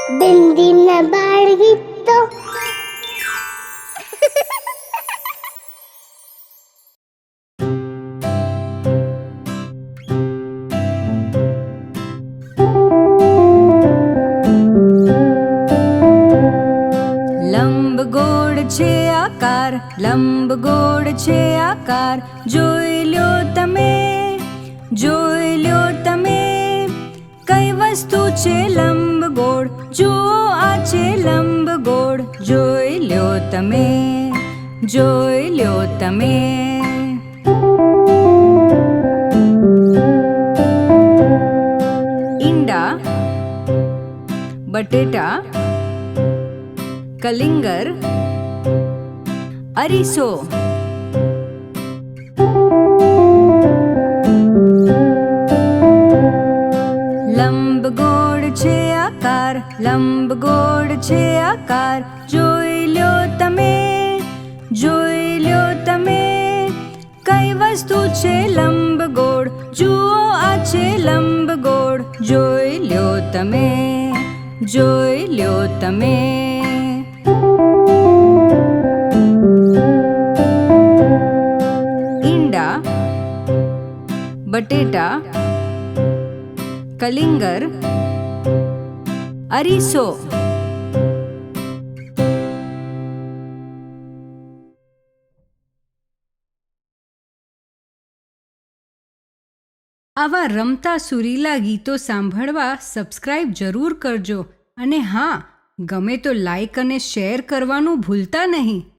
બિંદીના બાળ ગીતો લંબગોળ છે આકાર, લંબગોળ છે આકાર, જોઈ લ્યો તમે, જોઈ લ્યો તમે. કઈ વસ્તુ છે લંબગોળ? જુઓ આ છે લંબગોળ, જોઈ લ્યો તમે, જોઈ લ્યો તમે. ઈંડા, બટેટા, કલિંગર, અરીસો. લંબગોળ છે આકાર, લંબગોળ છે આકાર, જોઈ લ્યો તમે, જોઈ લ્યો તમે. કઈ વસ્તુ છે લંબગોળ? જુઓ આ છે લંબગોળ, જોઈ લ્યો તમે, જોઈ લ્યો તમે. ઈંડા, બટેટા, કલિંગર, અરીસો. આવા રમતા સુરીલા ગીતો સાંભળવા સબસ્ક્રાઇબ જરૂર કરજો અને હા, ગમે તો લાઈક અને શેર કરવાનું ભૂલતા નહીં.